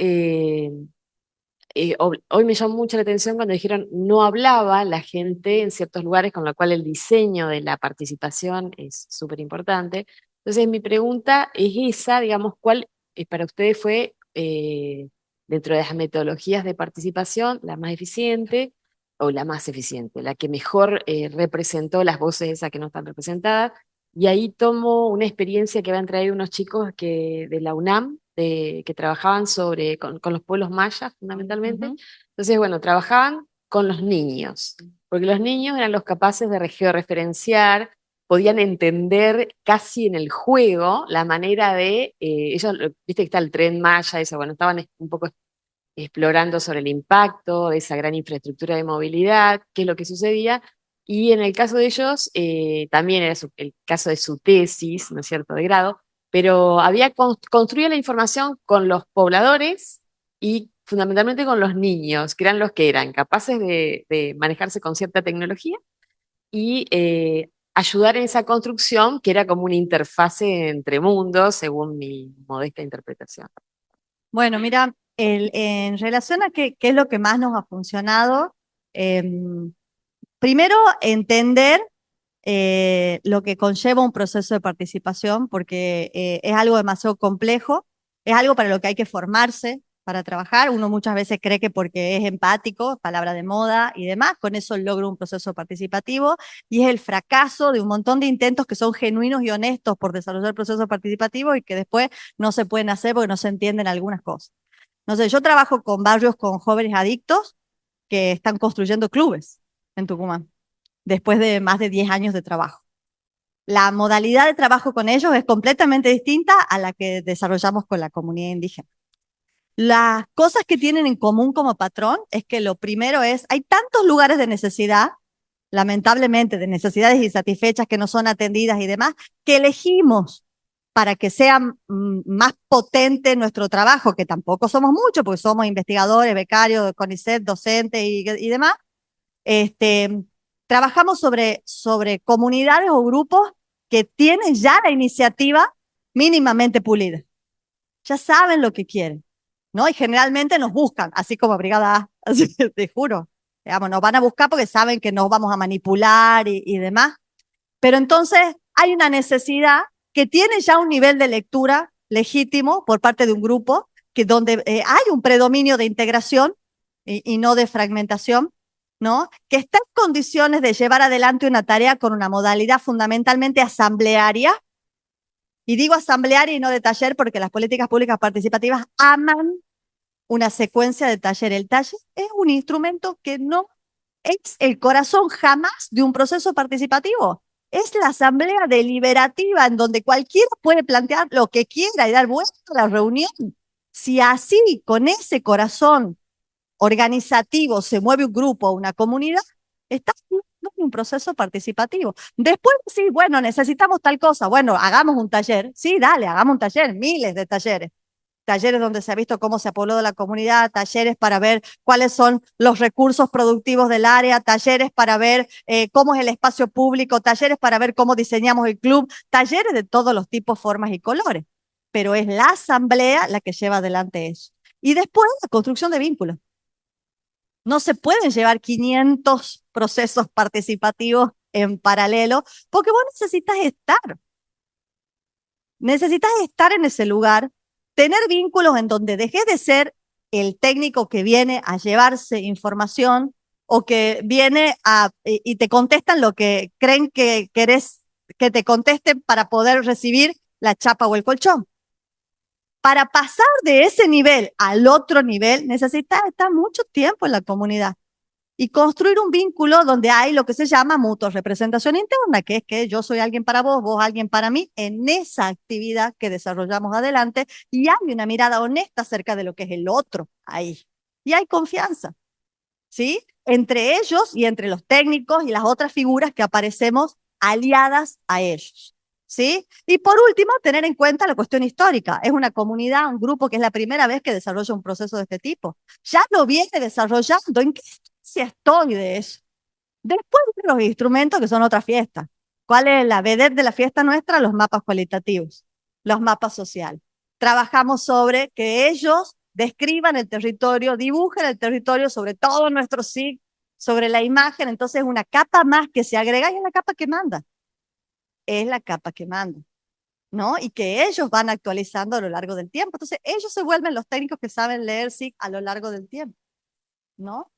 hoy me llamó mucho la atención cuando dijeron no hablaba la gente en ciertos lugares, con lo cual el diseño de la participación es súper importante. Entonces, mi pregunta es esa, digamos, ¿cuál para ustedes fue, dentro de las metodologías de participación, la más eficiente o la más eficiente, la que mejor representó las voces esas que no están representadas? Y ahí tomo una experiencia que van a traer unos chicos de la UNAM, que trabajaban con los pueblos mayas fundamentalmente. Entonces, bueno, trabajaban con los niños, porque los niños eran los capaces de georreferenciar, podían entender casi en el juego la manera de, ellos, viste que está el Tren Maya, eso, bueno, estaban un poco explorando sobre el impacto de esa gran infraestructura de movilidad, qué es lo que sucedía, y en el caso de ellos, también era el caso de su tesis, ¿no es cierto?, de grado, pero había construido la información con los pobladores y fundamentalmente con los niños, que eran los que eran capaces de manejarse con cierta tecnología y ayudar en esa construcción, que era como una interfase entre mundos, según mi modesta interpretación. Bueno, mira, en relación a qué es lo que más nos ha funcionado, primero entender lo que conlleva un proceso de participación, porque es algo demasiado complejo, es algo para lo que hay que formarse para trabajar. Uno muchas veces cree que porque es empático, palabra de moda y demás, con eso logra un proceso participativo, y es el fracaso de un montón de intentos que son genuinos y honestos por desarrollar el proceso participativo y que después no se pueden hacer porque no se entienden algunas cosas. No sé, yo trabajo con barrios con jóvenes adictos que están construyendo clubes en Tucumán, después de más de 10 años de trabajo. La modalidad de trabajo con ellos es completamente distinta a la que desarrollamos con la comunidad indígena. Las cosas que tienen en común como patrón es que lo primero es, hay tantos lugares de necesidad, lamentablemente, de necesidades insatisfechas que no son atendidas y demás, que elegimos para que sea más potente nuestro trabajo, que tampoco somos muchos, porque somos investigadores, becarios, CONICET, docentes y demás. Trabajamos sobre comunidades o grupos que tienen ya la iniciativa mínimamente pulida. Ya saben lo que quieren, ¿no? Y generalmente nos buscan, así como Brigada A, así que te juro. Digamos, nos van a buscar porque saben que nos vamos a manipular y demás. Pero entonces hay una necesidad que tiene ya un nivel de lectura legítimo por parte de un grupo, que donde hay un predominio de integración y no de fragmentación, ¿no? Que está en condiciones de llevar adelante una tarea con una modalidad fundamentalmente asamblearia. Y digo asamblearia y no de taller porque las políticas públicas participativas aman una secuencia de taller. El taller es un instrumento que no es el corazón jamás de un proceso participativo. Es la asamblea deliberativa en donde cualquiera puede plantear lo que quiera y dar vuelta a la reunión. Si así, con ese corazón organizativo, se mueve un grupo, una comunidad, está en un proceso participativo. Después, sí, bueno, necesitamos tal cosa. Bueno, hagamos un taller. Sí, dale, hagamos un taller, miles de talleres. Talleres donde se ha visto cómo se apobló la comunidad, talleres para ver cuáles son los recursos productivos del área, talleres para ver cómo es el espacio público, talleres para ver cómo diseñamos el club, talleres de todos los tipos, formas y colores. Pero es la asamblea la que lleva adelante eso. Y después la construcción de vínculos. No se pueden llevar 500 procesos participativos en paralelo porque vos necesitas estar. Necesitas estar en ese lugar, tener vínculos en donde dejes de ser el técnico que viene a llevarse información o que viene y te contestan lo que creen que querés que te contesten para poder recibir la chapa o el colchón. Para pasar de ese nivel al otro nivel, necesitas estar mucho tiempo en la comunidad. y construir un vínculo donde hay lo que se llama mutua representación interna, que es que yo soy alguien para vos, vos alguien para mí, en esa actividad que desarrollamos adelante, y hay una mirada honesta acerca de lo que es el otro ahí. Y hay confianza, ¿sí? Entre ellos y entre los técnicos y las otras figuras que aparecemos aliadas a ellos, ¿sí? Y por último, tener en cuenta la cuestión histórica. Es una comunidad, un grupo que es la primera vez que desarrolla un proceso de este tipo. Ya lo viene desarrollando. ¿En qué instancia estoy de eso? Después de los instrumentos que son otra fiesta. ¿Cuál es la vedette de la fiesta nuestra? Los mapas cualitativos, los mapas sociales. Trabajamos sobre que ellos describan el territorio, dibujen el territorio sobre todo nuestro SIG, sobre la imagen. Entonces, una capa más que se agrega y es la capa que manda. Es la capa que manda, ¿no? Y que ellos van actualizando a lo largo del tiempo. Entonces, ellos se vuelven los técnicos que saben leer SIG a lo largo del tiempo, ¿no?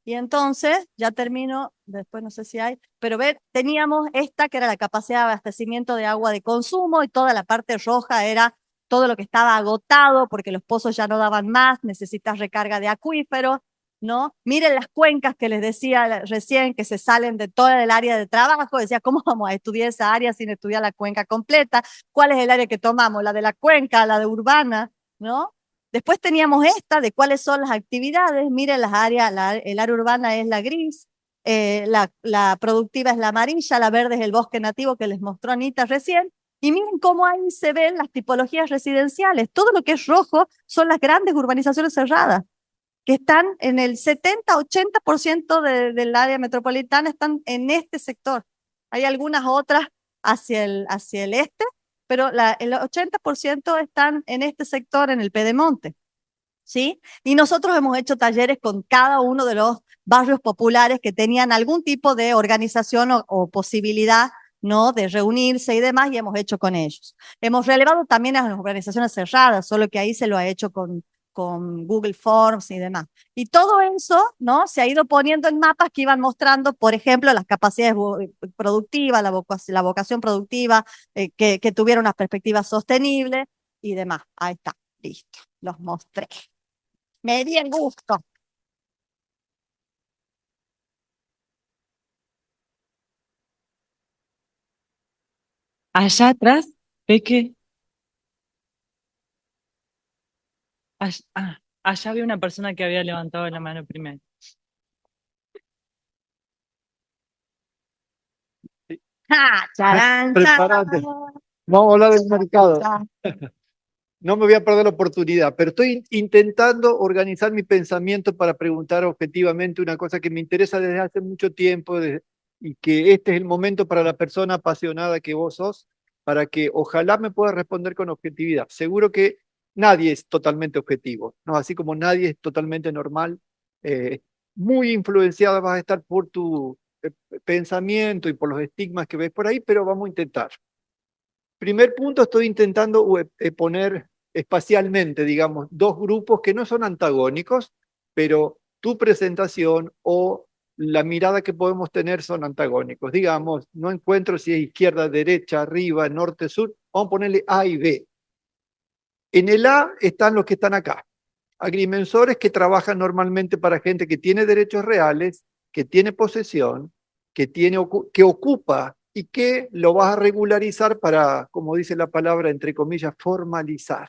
Y entonces, ya termino, después no sé si hay, pero ver, teníamos esta que era la capacidad de abastecimiento de agua de consumo y toda la parte roja era todo lo que estaba agotado porque los pozos ya no daban más, necesitas recarga de acuíferos, ¿no? Miren las cuencas que les decía recién que se salen de toda el área de trabajo, decía, ¿cómo vamos a estudiar esa área sin estudiar la cuenca completa? ¿Cuál es el área que tomamos? ¿La de la cuenca, la de urbana, ¿no? Después teníamos esta de cuáles son las actividades. Miren, las áreas, el área urbana es la gris, la productiva es la amarilla, la verde es el bosque nativo que les mostró Anita recién. Y miren cómo ahí se ven las tipologías residenciales. Todo lo que es rojo son las grandes urbanizaciones cerradas, que están en el 70-80% del área metropolitana, están en este sector. Hay algunas otras hacia el este, pero el 80% están en este sector, en el Pedemonte, ¿sí? Y nosotros hemos hecho talleres con cada uno de los barrios populares que tenían algún tipo de organización o posibilidad, ¿no? De reunirse y demás, y hemos hecho con ellos. Hemos relevado también a las organizaciones cerradas, solo que ahí se lo ha hecho con Google Forms y demás. Y todo eso, ¿no? Se ha ido poniendo en mapas que iban mostrando, por ejemplo, las capacidades productivas, la vocación productiva, que tuviera una perspectiva sostenible y demás. Ahí está, listo, los mostré. Me di el gusto. Allá atrás, ve que allá había una persona que había levantado la mano primero. ¡Ja! ¡Charán, Prepárate. charán! Vamos a hablar del mercado. Charán. No me voy a perder la oportunidad, pero estoy intentando organizar mi pensamiento para preguntar objetivamente una cosa que me interesa desde hace mucho tiempo y que este es el momento para la persona apasionada que vos sos, para que ojalá me pueda responder con objetividad. Seguro que nadie es totalmente objetivo, ¿no? Así como nadie es totalmente normal. Muy influenciada vas a estar por tu pensamiento y por los estigmas que ves por ahí, pero vamos a intentar. Primer punto, estoy intentando poner espacialmente, digamos, dos grupos que no son antagónicos, pero tu presentación o la mirada que podemos tener son antagónicos. Digamos, no encuentro si es izquierda, derecha, arriba, norte, sur. Vamos a ponerle A y B. En el A están los que están acá. Agrimensores que trabajan normalmente para gente que tiene derechos reales, que tiene posesión, que ocupa y que lo vas a regularizar para, como dice la palabra, entre comillas, formalizar.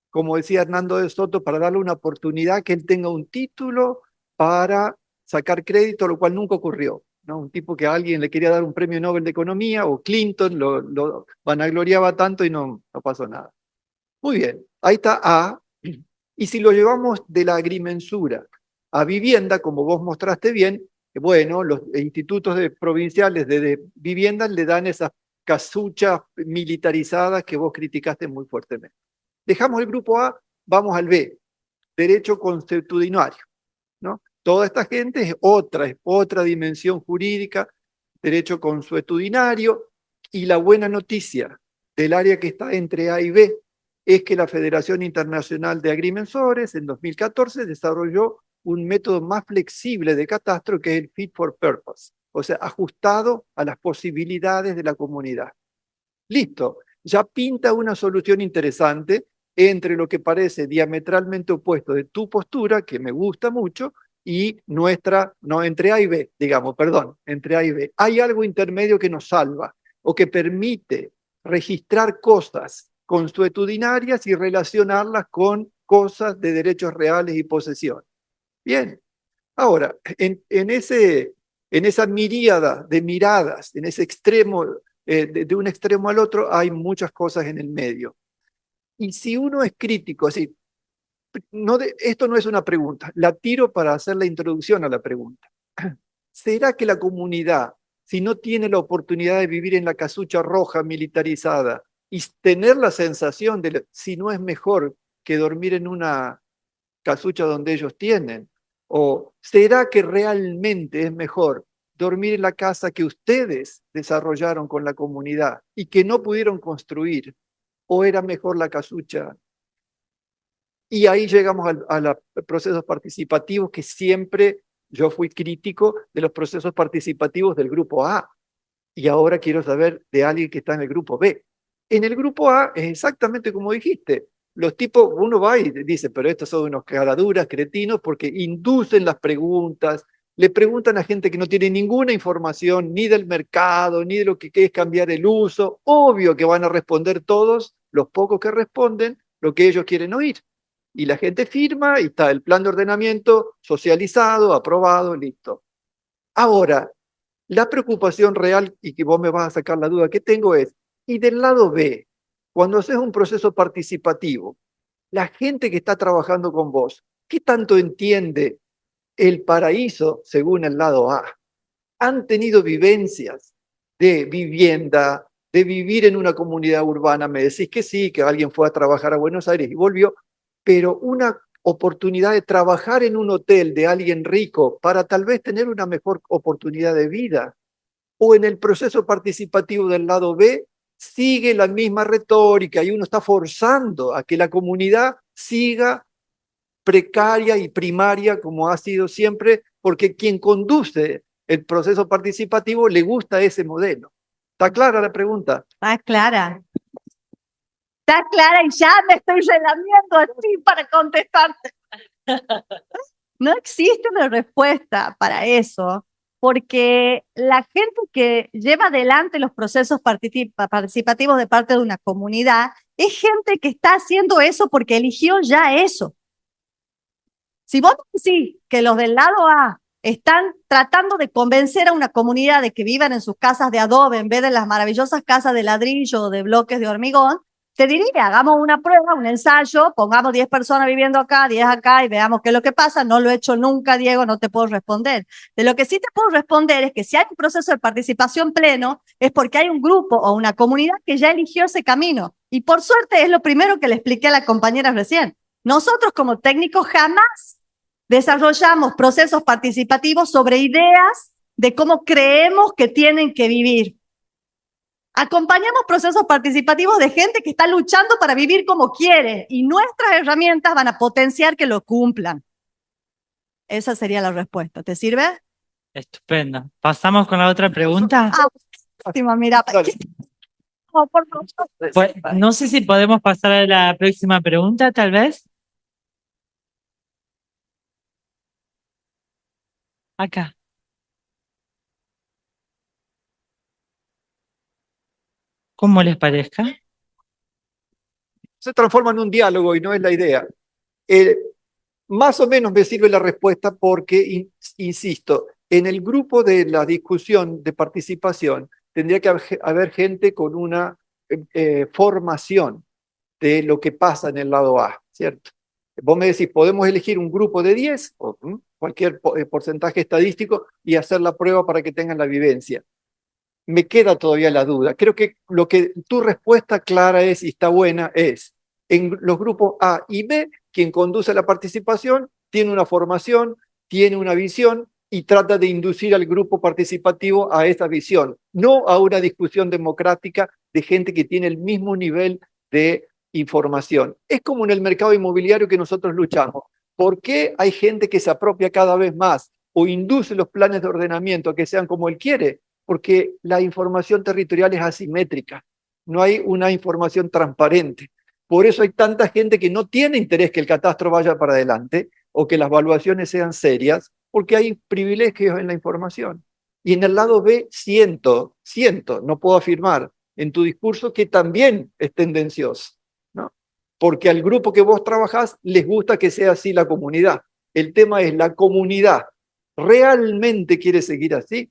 Como decía Hernando de Soto, para darle una oportunidad que él tenga un título para sacar crédito, lo cual nunca ocurrió, ¿no? Un tipo que a alguien le quería dar un premio Nobel de Economía, o Clinton lo vanagloriaba tanto y no pasó nada. Muy bien, ahí está A. Y si lo llevamos de la agrimensura a vivienda, como vos mostraste bien, bueno, los institutos provinciales de vivienda le dan esas casuchas militarizadas que vos criticaste muy fuertemente. Dejamos el grupo A, vamos al B, derecho consuetudinario, ¿no? Toda esta gente es otra dimensión jurídica, derecho consuetudinario, y la buena noticia del área que está entre A y B es que la Federación Internacional de Agrimensores en 2014 desarrolló un método más flexible de catastro que es el Fit for Purpose, o sea, ajustado a las posibilidades de la comunidad. Listo, ya pinta una solución interesante entre lo que parece diametralmente opuesto de tu postura, que me gusta mucho, y nuestra, no, entre A y B, digamos, perdón, entre A y B. Hay algo intermedio que nos salva o que permite registrar cosas consuetudinarias y relacionarlas con cosas de derechos reales y posesión. Bien, ahora, en esa miríada de miradas, en ese extremo, de un extremo al otro, hay muchas cosas en el medio. Y si uno es crítico, así, esto no es una pregunta, la tiro para hacer la introducción a la pregunta. ¿Será que la comunidad, si no tiene la oportunidad de vivir en la casucha roja militarizada y tener la sensación de si no es mejor que dormir en una casucha donde ellos tienen? ¿O será que realmente es mejor dormir en la casa que ustedes desarrollaron con la comunidad y que no pudieron construir? ¿O era mejor la casucha? Y ahí llegamos a los procesos participativos, que siempre yo fui crítico de los procesos participativos del grupo A. Y ahora quiero saber de alguien que está en el grupo B. En el grupo A es exactamente como dijiste. Los tipos, uno va y dice, pero estos son unos caraduras, cretinos, porque inducen las preguntas, le preguntan a gente que no tiene ninguna información, ni del mercado, ni de lo que es cambiar el uso. Obvio que van a responder todos, los pocos que responden, lo que ellos quieren oír. Y la gente firma y está el plan de ordenamiento socializado, aprobado, listo. Ahora, la preocupación real, y que vos me vas a sacar la duda que tengo, es, y del lado B, cuando haces un proceso participativo, la gente que está trabajando con vos, ¿qué tanto entiende el paraíso según el lado A? ¿Han tenido vivencias de vivienda, de vivir en una comunidad urbana? Me decís que sí, que alguien fue a trabajar a Buenos Aires y volvió, pero una oportunidad de trabajar en un hotel de alguien rico para tal vez tener una mejor oportunidad de vida, o en el proceso participativo del lado B, sigue la misma retórica y uno está forzando a que la comunidad siga precaria y primaria como ha sido siempre, porque quien conduce el proceso participativo le gusta ese modelo. ¿Está clara la pregunta? Está clara. Está clara y ya me estoy relamiendo así para contestarte. No existe una respuesta para eso, porque la gente que lleva adelante los procesos participativos de parte de una comunidad es gente que está haciendo eso porque eligió ya eso. Si vos decís que los del lado A están tratando de convencer a una comunidad de que vivan en sus casas de adobe en vez de las maravillosas casas de ladrillo o de bloques de hormigón, te diría, hagamos una prueba, un ensayo, pongamos 10 personas viviendo acá, 10 acá y veamos qué es lo que pasa. No lo he hecho nunca, Diego, no te puedo responder. De lo que sí te puedo responder es que si hay un proceso de participación pleno, es porque hay un grupo o una comunidad que ya eligió ese camino. Y por suerte es lo primero que le expliqué a la compañera recién. Nosotros como técnicos jamás desarrollamos procesos participativos sobre ideas de cómo creemos que tienen que vivir. Acompañamos procesos participativos de gente que está luchando para vivir como quiere y nuestras herramientas van a potenciar que lo cumplan. Esa sería la respuesta. ¿Te sirve? Estupendo. ¿Pasamos con la otra pregunta? Última, mira. Oh, por favor. Pues, no sé si podemos pasar a la próxima pregunta, tal vez. Acá. ¿Cómo les parezca? Se transforma en un diálogo y no es la idea. Más o menos me sirve la respuesta porque, insisto, en el grupo de la discusión de participación tendría que haber gente con una formación de lo que pasa en el lado A, ¿cierto? Vos me decís, podemos elegir un grupo de 10 o cualquier porcentaje estadístico y hacer la prueba para que tengan la vivencia. Me queda todavía la duda. Creo que lo que tu respuesta clara es, y está buena, es en los grupos A y B, quien conduce la participación tiene una formación, tiene una visión y trata de inducir al grupo participativo a esa visión, no a una discusión democrática de gente que tiene el mismo nivel de información. Es como en el mercado inmobiliario que nosotros luchamos. ¿Por qué hay gente que se apropia cada vez más o induce los planes de ordenamiento a que sean como él quiere? Porque la información territorial es asimétrica, no hay una información transparente. Por eso hay tanta gente que no tiene interés que el catastro vaya para adelante o que las evaluaciones sean serias, porque hay privilegios en la información. Y en el lado B siento, no puedo afirmar en tu discurso que también es tendencioso, ¿no? Porque al grupo que vos trabajás les gusta que sea así la comunidad. El tema es, ¿la comunidad realmente quiere seguir así?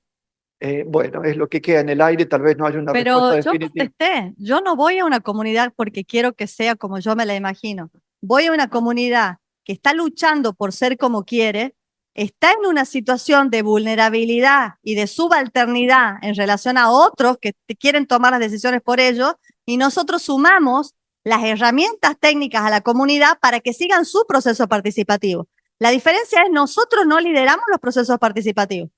Bueno, es lo que queda en el aire, tal vez no haya una respuesta Pero yo definitiva. contesté, yo no voy a una comunidad porque quiero que sea como yo me la imagino. Voy a una comunidad que está luchando por ser como quiere, está en una situación de vulnerabilidad y de subalternidad en relación a otros que quieren tomar las decisiones por ellos, y nosotros sumamos las herramientas técnicas a la comunidad para que sigan su proceso participativo. La diferencia es nosotros no lideramos los procesos participativos.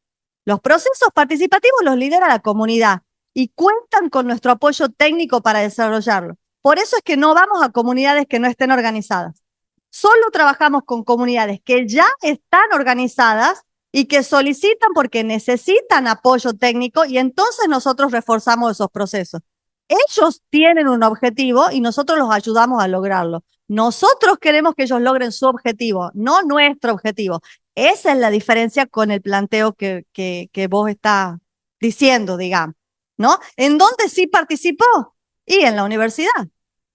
Los procesos participativos los lidera la comunidad y cuentan con nuestro apoyo técnico para desarrollarlo. Por eso es que no vamos a comunidades que no estén organizadas. Solo trabajamos con comunidades que ya están organizadas y que solicitan porque necesitan apoyo técnico, y entonces nosotros reforzamos esos procesos. Ellos tienen un objetivo y nosotros los ayudamos a lograrlo. Nosotros queremos que ellos logren su objetivo, no nuestro objetivo. Esa es la diferencia con el planteo que vos estás diciendo, digamos, ¿no? ¿En dónde sí participó? Y en la universidad.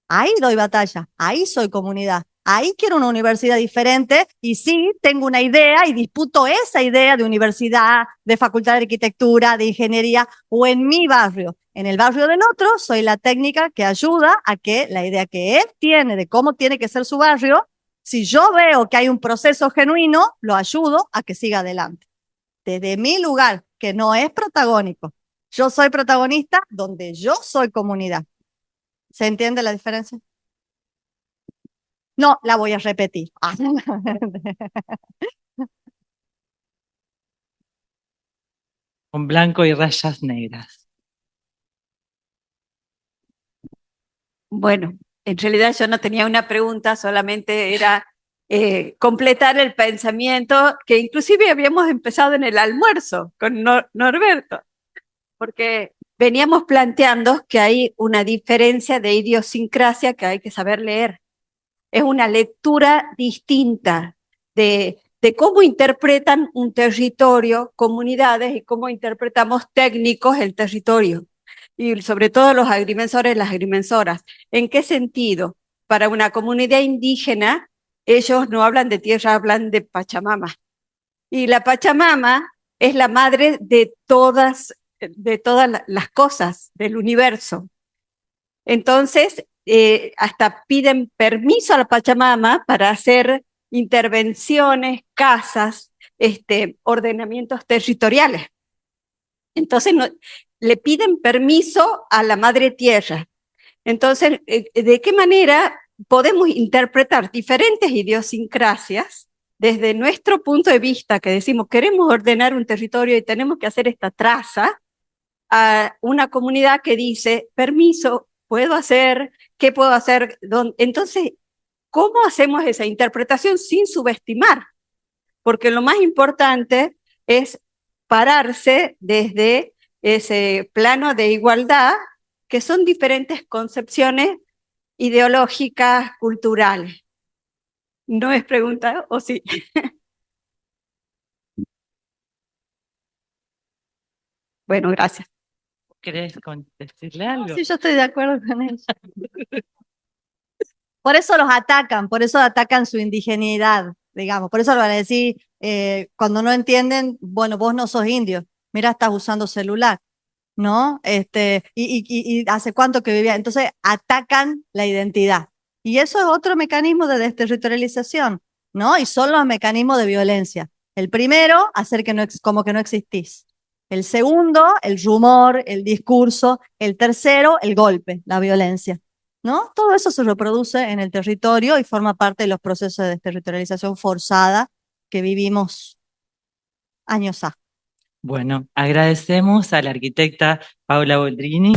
Ahí doy batalla, ahí soy comunidad, ahí quiero una universidad diferente, y sí, tengo una idea y disputo esa idea de universidad, de facultad de arquitectura, de ingeniería, o en mi barrio. En el barrio del otro soy la técnica que ayuda a que la idea que él tiene de cómo tiene que ser su barrio, si yo veo que hay un proceso genuino, lo ayudo a que siga adelante. Desde mi lugar, que no es protagónico. Yo soy protagonista donde yo soy comunidad. ¿Se entiende la diferencia? No, la voy a repetir. Con blanco y rayas negras. Bueno, en realidad yo no tenía una pregunta, solamente era completar el pensamiento que inclusive habíamos empezado en el almuerzo con Norberto, porque veníamos planteando que hay una diferencia de idiosincrasia que hay que saber leer. Es una lectura distinta de cómo interpretan un territorio, comunidades, y cómo interpretamos técnicos el territorio. Y sobre todo los agrimensores y las agrimensoras. ¿En qué sentido? Para una comunidad indígena, ellos no hablan de tierra, hablan de Pachamama. Y la Pachamama es la madre de todas las cosas del universo. Entonces, hasta piden permiso a la Pachamama para hacer intervenciones, casas, ordenamientos territoriales. Entonces, le piden permiso a la madre tierra. Entonces, ¿de qué manera podemos interpretar diferentes idiosincrasias desde nuestro punto de vista, que decimos queremos ordenar un territorio y tenemos que hacer esta traza, a una comunidad que dice, permiso, ¿puedo hacer? ¿Qué puedo hacer? Entonces, ¿cómo hacemos esa interpretación sin subestimar? Porque lo más importante es pararse desde ese plano de igualdad, que son diferentes concepciones ideológicas, culturales. ¿No es pregunta o sí? Bueno, gracias. ¿Querés decirle algo? Sí, yo estoy de acuerdo con eso. Por eso los atacan, por eso atacan su indigeneidad, digamos. Por eso lo van a decir, cuando no entienden, bueno, vos no sos indio, mira, estás usando celular, ¿no? Y ¿hace cuánto que vivía? Entonces atacan la identidad. Y eso es otro mecanismo de desterritorialización, ¿no? Y son los mecanismos de violencia. El primero, hacer que como que no existís. El segundo, el rumor, el discurso. El tercero, el golpe, la violencia, ¿no? Todo eso se reproduce en el territorio y forma parte de los procesos de desterritorialización forzada que vivimos años ha. Bueno, agradecemos a la arquitecta Paula Boldrini.